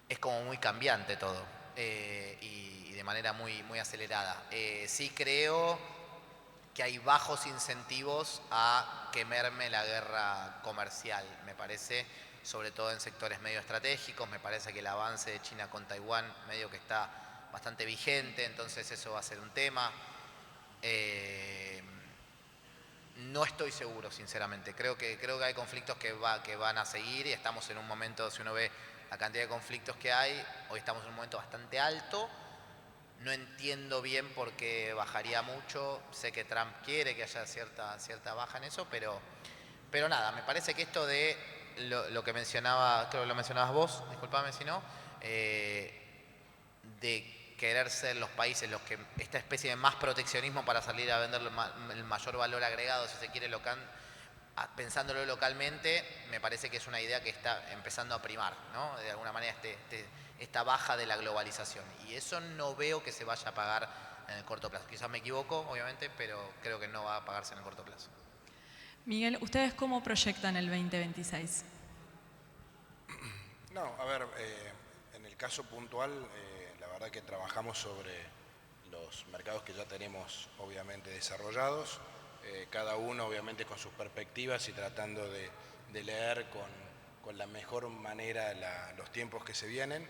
Es como muy cambiante todo y de manera muy acelerada. Sí creo que hay bajos incentivos a que merme la guerra comercial, me parece, sobre todo en sectores medio estratégicos. Me parece que el avance de China con Taiwán medio que está bastante vigente, entonces eso va a ser un tema. No estoy seguro, sinceramente. Creo que hay conflictos que van a seguir y estamos en un momento, si uno ve la cantidad de conflictos que hay, hoy estamos en un momento bastante alto. No entiendo bien por qué bajaría mucho. Sé que Trump quiere que haya cierta baja en eso, pero nada, me parece que esto de lo que mencionaba, creo que lo mencionabas vos, disculpame si no, de querer ser los países los que esta especie de más proteccionismo para salir a vender el mayor valor agregado, si se quiere, pensándolo localmente, me parece que es una idea que está empezando a primar, ¿no? De alguna manera esta baja de la globalización. Y eso no veo que se vaya a pagar en el corto plazo. Quizás me equivoco, obviamente, pero creo que no va a pagarse en el corto plazo. Miguel, ¿ustedes cómo proyectan el 2026? No, a ver, en el caso puntual, la verdad que trabajamos sobre los mercados que ya tenemos obviamente desarrollados, cada uno obviamente con sus perspectivas y tratando de leer con la mejor manera los tiempos que se vienen.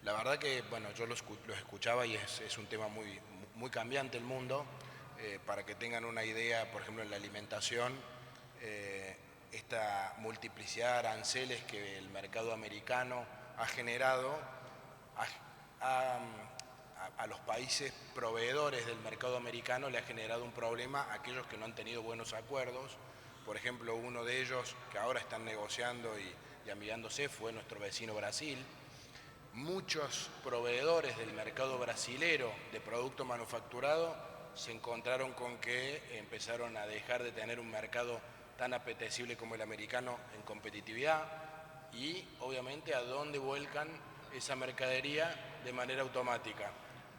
La verdad que, bueno, yo los escuchaba y es un tema muy cambiante el mundo. Para que tengan una idea, por ejemplo, en la alimentación, esta multiplicidad de aranceles que el mercado americano ha generado a los países proveedores del mercado americano le ha generado un problema a aquellos que no han tenido buenos acuerdos. Por ejemplo, uno de ellos que ahora están negociando y amigándose fue nuestro vecino Brasil. Muchos proveedores del mercado brasilero de producto manufacturado se encontraron con que empezaron a dejar de tener un mercado tan apetecible como el americano en competitividad y obviamente a dónde vuelcan esa mercadería de manera automática,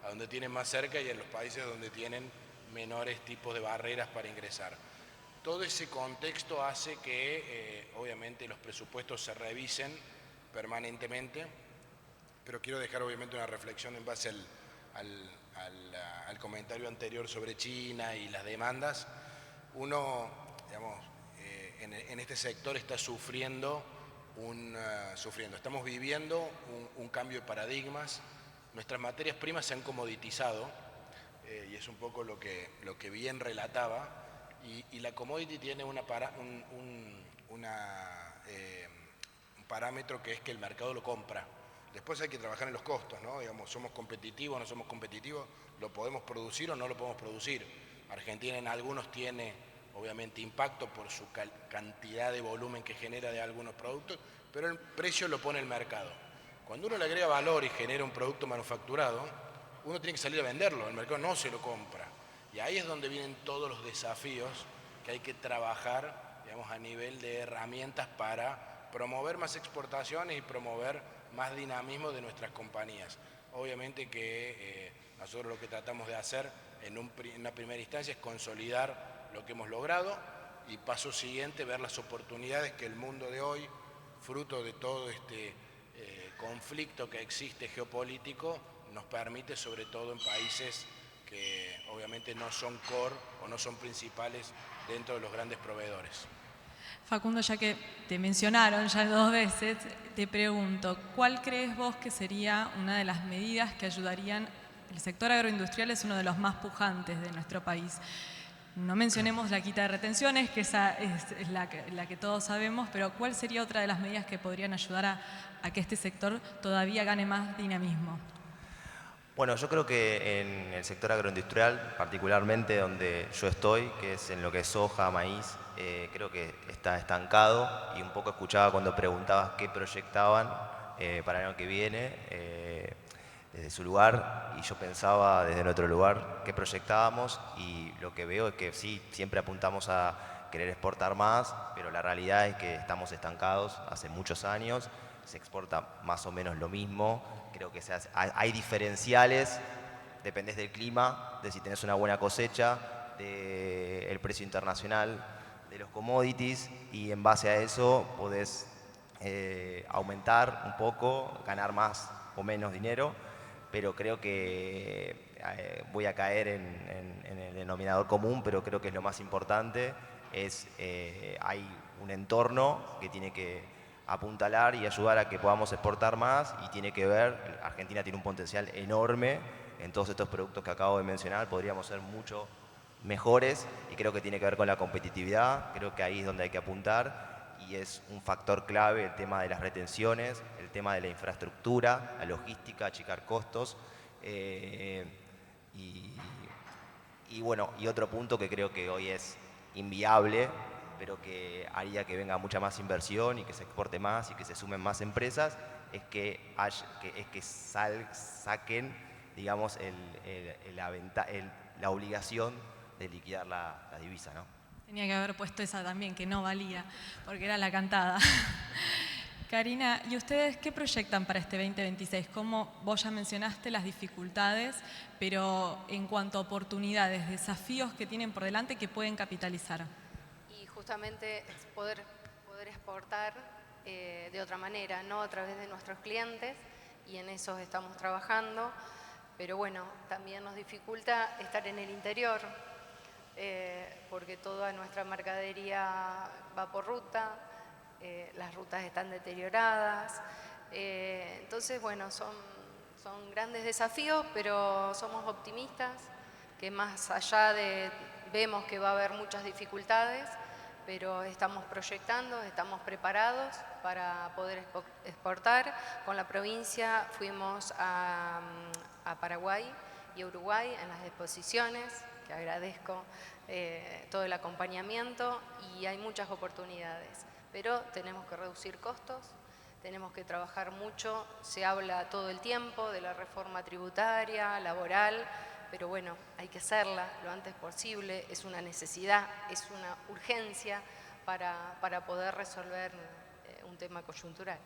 a donde tienen más cerca y en los países donde tienen menores tipos de barreras para ingresar. Todo ese contexto hace que obviamente los presupuestos se revisen permanentemente, pero quiero dejar obviamente una reflexión en base al comentario anterior sobre China y las demandas. Uno, digamos, en este sector está estamos viviendo un cambio de paradigmas. Nuestras materias primas se han comoditizado y es un poco lo que bien relataba, y la commodity tiene un parámetro que es que el mercado lo compra. Después hay que trabajar en los costos, ¿no? Digamos, somos competitivos, no somos competitivos, lo podemos producir o no lo podemos producir. Argentina en algunos tiene obviamente impacto por su cantidad de volumen que genera de algunos productos, pero el precio lo pone el mercado. Cuando uno le agrega valor y genera un producto manufacturado, uno tiene que salir a venderlo, el mercado no se lo compra. Y ahí es donde vienen todos los desafíos que hay que trabajar, digamos, a nivel de herramientas para promover más exportaciones y promover más dinamismo de nuestras compañías. Obviamente que nosotros lo que tratamos de hacer en una primera instancia es consolidar lo que hemos logrado y paso siguiente ver las oportunidades que el mundo de hoy, fruto de todo este conflicto que existe geopolítico, nos permite, sobre todo en países que obviamente no son core o no son principales dentro de los grandes proveedores. Facundo, ya que te mencionaron ya 2 veces, te pregunto, ¿cuál crees vos que sería una de las medidas que ayudarían? El sector agroindustrial es uno de los más pujantes de nuestro país. No mencionemos la quita de retenciones, que esa es la que todos sabemos, pero ¿cuál sería otra de las medidas que podrían ayudar a que este sector todavía gane más dinamismo? Bueno, yo creo que en el sector agroindustrial, particularmente donde yo estoy, que es en lo que es soja, maíz, creo que está estancado, y un poco escuchaba cuando preguntabas qué proyectaban para el año que viene desde su lugar, y yo pensaba desde nuestro lugar qué proyectábamos, y lo que veo es que sí, siempre apuntamos a querer exportar más, pero la realidad es que estamos estancados hace muchos años. se exporta más o menos lo mismo. Creo que hay diferenciales, dependés del clima, de si tenés una buena cosecha, del precio internacional, de los commodities, y en base a eso podés aumentar un poco, ganar más o menos dinero, pero creo que voy a caer en el denominador común, pero creo que es lo más importante, hay un entorno que tiene que apuntalar y ayudar a que podamos exportar más, y tiene que ver, Argentina tiene un potencial enorme en todos estos productos que acabo de mencionar, podríamos ser mucho mejores, y creo que tiene que ver con la competitividad, creo que ahí es donde hay que apuntar, y es un factor clave el tema de las retenciones, el tema de la infraestructura, la logística, achicar costos, y bueno, y otro punto que creo que hoy es inviable, pero que haría que venga mucha más inversión y que se exporte más y que se sumen más empresas, es que saquen, digamos, la obligación de liquidar la divisa, ¿no? Tenía que haber puesto esa también, que no valía, porque era la cantada. Karina, ¿y ustedes qué proyectan para este 2026? Como vos ya mencionaste las dificultades, pero en cuanto a oportunidades, desafíos que tienen por delante que pueden capitalizar. Y justamente es poder exportar de otra manera, no a través de nuestros clientes, y en eso estamos trabajando, pero bueno, también nos dificulta estar en el interior, porque toda nuestra mercadería va por ruta, las rutas están deterioradas, entonces bueno, son grandes desafíos, pero somos optimistas, que más allá de, vemos que va a haber muchas dificultades, pero estamos proyectando, estamos preparados para poder exportar. Con la provincia fuimos a Paraguay y a Uruguay en las exposiciones, que agradezco todo el acompañamiento, y hay muchas oportunidades, pero tenemos que reducir costos, tenemos que trabajar mucho, se habla todo el tiempo de la reforma tributaria, laboral, pero bueno, hay que hacerla lo antes posible, es una necesidad, es una urgencia para poder resolver un tema coyuntural.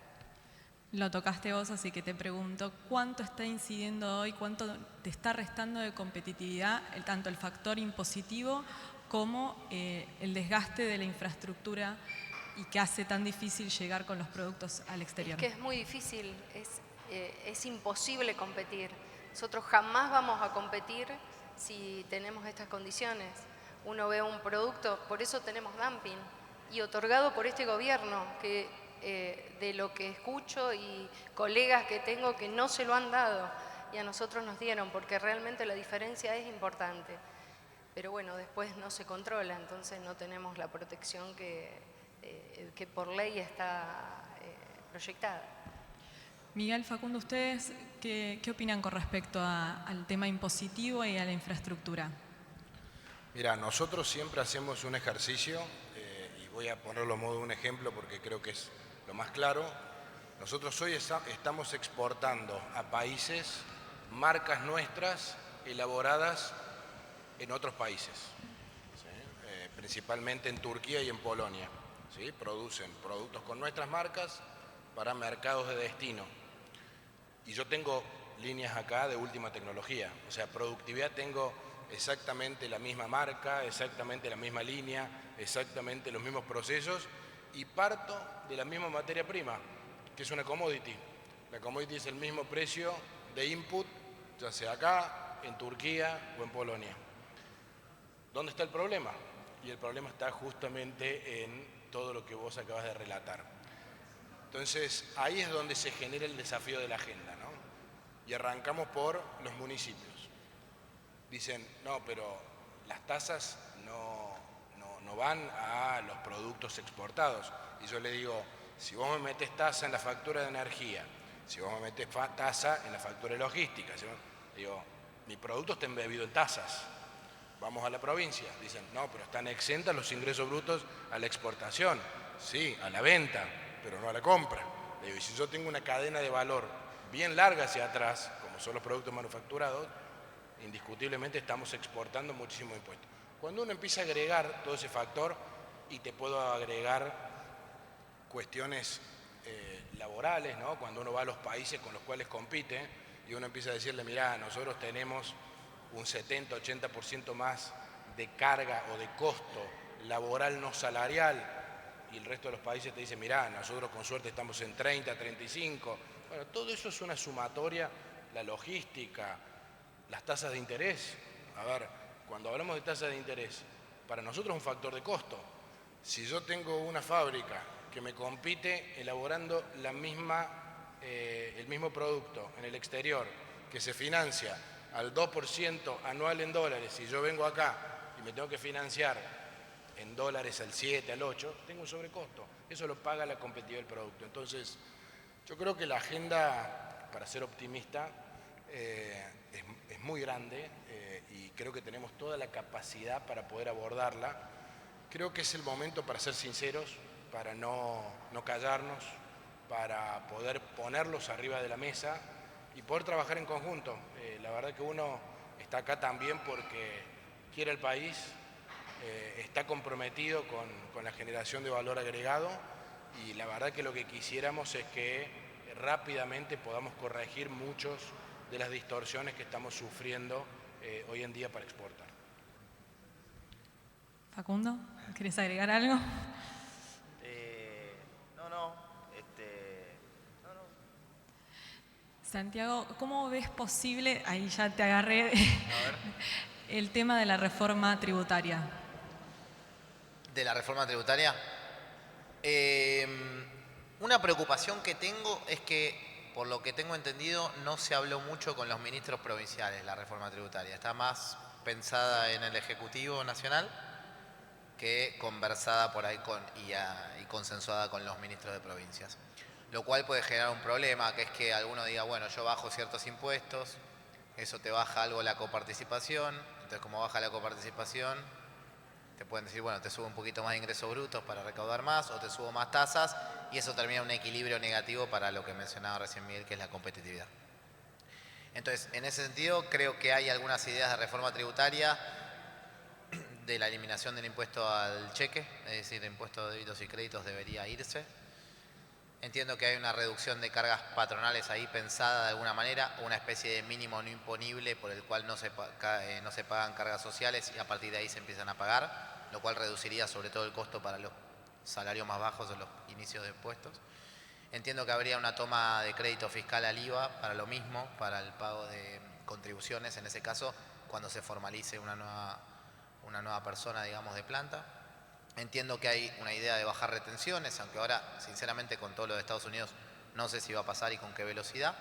Lo tocaste vos, así que te pregunto, ¿cuánto está incidiendo hoy, cuánto te está restando de competitividad tanto el factor impositivo como el desgaste de la infraestructura y que hace tan difícil llegar con los productos al exterior? Es que es muy difícil, es imposible competir. Nosotros jamás vamos a competir si tenemos estas condiciones. Uno ve un producto, por eso tenemos dumping, y otorgado por este gobierno, que de lo que escucho y colegas que tengo que no se lo han dado, y a nosotros nos dieron, porque realmente la diferencia es importante. Pero bueno, después no se controla, entonces no tenemos la protección que por ley está proyectada. Miguel, Facundo, ¿ustedes qué opinan con respecto al tema impositivo y a la infraestructura? Mira, nosotros siempre hacemos un ejercicio, y voy a ponerlo a modo de un ejemplo porque creo que es lo más claro. Nosotros hoy estamos exportando a países marcas nuestras elaboradas en otros países, ¿sí? Principalmente en Turquía y en Polonia, ¿sí? Producen productos con nuestras marcas para mercados de destino. Y yo tengo líneas acá de última tecnología, o sea, productividad tengo exactamente la misma marca, exactamente la misma línea, exactamente los mismos procesos, y parto de la misma materia prima, que es una commodity. La commodity es el mismo precio de input, ya sea acá, en Turquía o en Polonia. ¿Dónde está el problema? Y el problema está justamente en todo lo que vos acabas de relatar. Entonces, ahí es donde se genera el desafío de la agenda, ¿no? Y arrancamos por los municipios. Dicen, no, pero las tasas no van a los productos exportados. Y yo le digo, si vos me metés tasa en la factura de energía, si vos me metés tasa en la factura de logística, digo, mi producto está embebido en tasas. Vamos a la provincia, dicen, no, pero están exentas los ingresos brutos a la exportación. Sí, a la venta, pero no a la compra. Le digo, y si yo tengo una cadena de valor bien larga hacia atrás, como son los productos manufacturados, indiscutiblemente estamos exportando muchísimo impuesto. Cuando uno empieza a agregar todo ese factor, y te puedo agregar cuestiones laborales, ¿no? Cuando uno va a los países con los cuales compite y uno empieza a decirle, mirá, nosotros tenemos un 70-80% más de carga o de costo laboral no salarial, y el resto de los países te dicen, mirá, nosotros con suerte estamos en 30, 35. Bueno, todo eso es una sumatoria, la logística, las tasas de interés. A ver, cuando hablamos de tasas de interés, para nosotros es un factor de costo. Si yo tengo una fábrica que me compite elaborando el mismo producto en el exterior, que se financia al 2% anual en dólares, y yo vengo acá y me tengo que financiar en dólares al 7, al 8, tengo un sobrecosto. Eso lo paga la competitividad del producto. Entonces, yo creo que la agenda, para ser optimista, es muy grande y creo que tenemos toda la capacidad para poder abordarla. Creo que es el momento para ser sinceros, para no callarnos, para poder ponerlos arriba de la mesa y poder trabajar en conjunto. La verdad que uno está acá también porque quiere el país, está comprometido con la generación de valor agregado, y la verdad que lo que quisiéramos es que rápidamente podamos corregir muchas de las distorsiones que estamos sufriendo hoy en día para exportar. Facundo, ¿querés agregar algo? No. Santiago, ¿cómo ves posible, ahí ya te agarré, el tema de la reforma tributaria? ¿De la reforma tributaria? Una preocupación que tengo es que, por lo que tengo entendido, no se habló mucho con los ministros provinciales la reforma tributaria. Está más pensada en el Ejecutivo Nacional que conversada por ahí y consensuada con los ministros de provincias. Lo cual puede generar un problema, que es que alguno diga, bueno, yo bajo ciertos impuestos, eso te baja algo la coparticipación, entonces como baja la coparticipación, te pueden decir, bueno, te subo un poquito más de ingresos brutos para recaudar más, o te subo más tasas, y eso termina en un equilibrio negativo para lo que mencionaba recién Miguel, que es la competitividad. Entonces, en ese sentido, creo que hay algunas ideas de reforma tributaria, de la eliminación del impuesto al cheque, es decir, el impuesto de débitos y créditos debería irse. Entiendo que hay una reducción de cargas patronales ahí pensada de alguna manera, una especie de mínimo no imponible por el cual no se pagan cargas sociales y a partir de ahí se empiezan a pagar, lo cual reduciría sobre todo el costo para los salarios más bajos de los inicios de impuestos. Entiendo que habría una toma de crédito fiscal al IVA para lo mismo, para el pago de contribuciones, en ese caso, cuando se formalice una nueva persona, digamos, de planta. Entiendo que hay una idea de bajar retenciones, aunque ahora, sinceramente, con todo lo de Estados Unidos, no sé si va a pasar y con qué velocidad.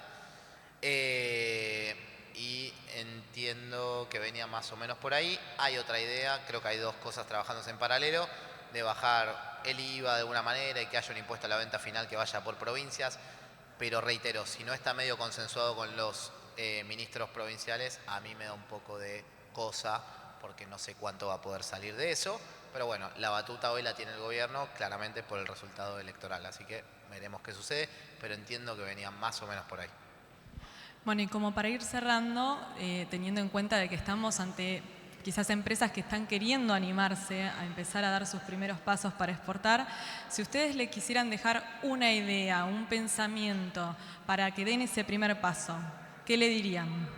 Y entiendo que venía más o menos por ahí. Hay otra idea, creo que hay dos cosas trabajándose en paralelo, de bajar el IVA de alguna manera y que haya un impuesto a la venta final que vaya por provincias. Pero reitero, si no está medio consensuado con los ministros provinciales, a mí me da un poco de cosa, porque no sé cuánto va a poder salir de eso. Pero bueno, la batuta hoy la tiene el gobierno claramente por el resultado electoral, así que veremos qué sucede, pero entiendo que venía más o menos por ahí. Bueno, y como para ir cerrando, teniendo en cuenta de que estamos ante quizás empresas que están queriendo animarse a empezar a dar sus primeros pasos para exportar, si ustedes le quisieran dejar una idea, un pensamiento para que den ese primer paso, ¿qué le dirían?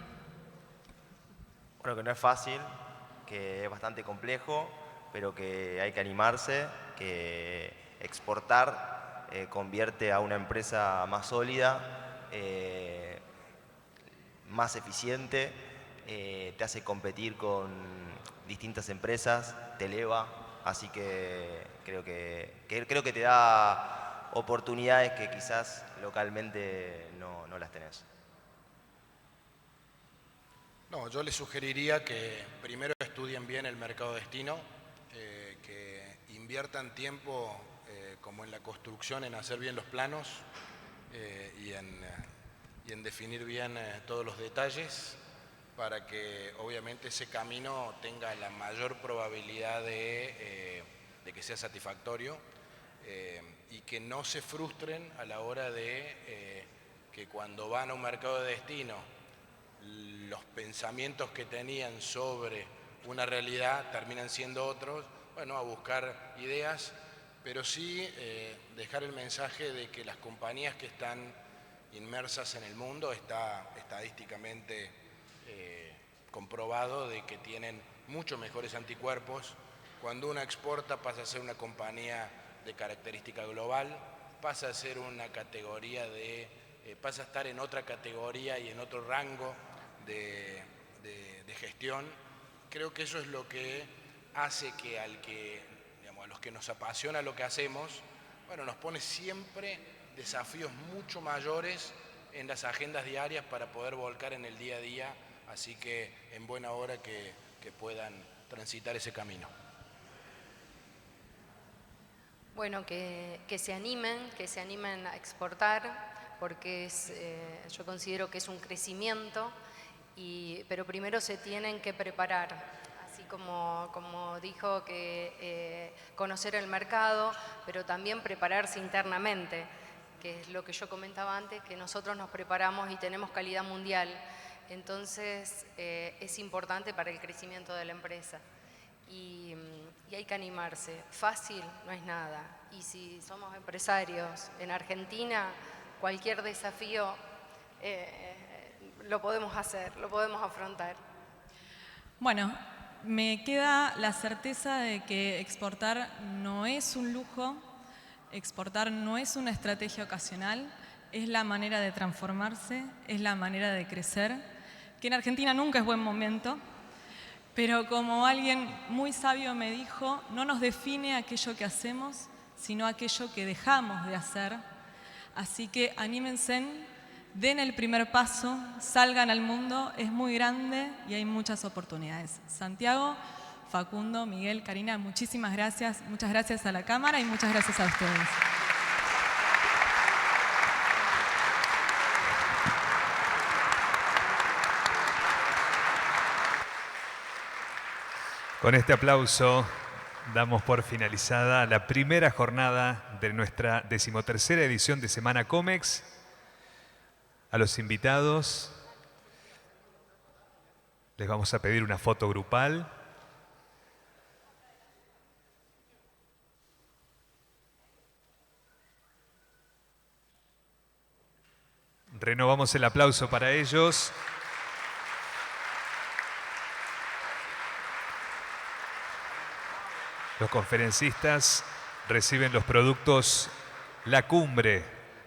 Bueno, que no es fácil, que es bastante complejo, pero que hay que animarse, que exportar convierte a una empresa más sólida, más eficiente, te hace competir con distintas empresas, te eleva, así que creo que te da oportunidades que quizás localmente no las tenés. No, yo les sugeriría que primero estudien bien el mercado destino, que inviertan tiempo como en la construcción, en hacer bien los planos y en definir bien todos los detalles para que obviamente ese camino tenga la mayor probabilidad de que sea satisfactorio y que no se frustren a la hora de que cuando van a un mercado de destino los pensamientos que tenían sobre una realidad terminan siendo otros, bueno, a buscar ideas pero sí dejar el mensaje de que las compañías que están inmersas en el mundo está estadísticamente comprobado de que tienen mucho mejores anticuerpos. Cuando una exporta pasa a ser una compañía de característica global, pasa a ser una categoría pasa a estar en otra categoría y en otro rango de gestión. Creo que eso es lo que hace que a los que nos apasiona lo que hacemos, bueno, nos pone siempre desafíos mucho mayores en las agendas diarias para poder volcar en el día a día, así que en buena hora que puedan transitar ese camino. Bueno, que se animen a exportar, porque yo considero que es un crecimiento, pero primero se tienen que preparar. Así como dijo, que conocer el mercado, pero también prepararse internamente, que es lo que yo comentaba antes, que nosotros nos preparamos y tenemos calidad mundial. Entonces es importante para el crecimiento de la empresa. Y hay que animarse. Fácil no es nada. Y si somos empresarios en Argentina, cualquier desafío lo podemos hacer, lo podemos afrontar. Bueno, me queda la certeza de que exportar no es un lujo, exportar no es una estrategia ocasional, es la manera de transformarse, es la manera de crecer, que en Argentina nunca es buen momento, pero como alguien muy sabio me dijo, no nos define aquello que hacemos, sino aquello que dejamos de hacer. Así que anímense, den el primer paso, salgan al mundo, es muy grande y hay muchas oportunidades. Santiago, Facundo, Miguel, Karina, muchísimas gracias. Muchas gracias a la Cámara y muchas gracias a ustedes. Con este aplauso damos por finalizada la primera jornada de nuestra 13ª edición de Semana Comex. A los invitados les vamos a pedir una foto grupal. Renovamos el aplauso para ellos. Los conferencistas reciben los productos La Cumbre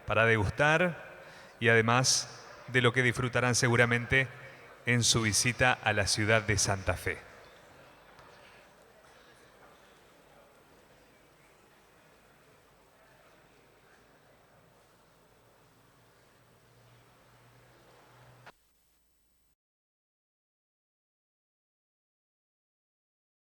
para degustar y además de lo que disfrutarán seguramente en su visita a la ciudad de Santa Fe.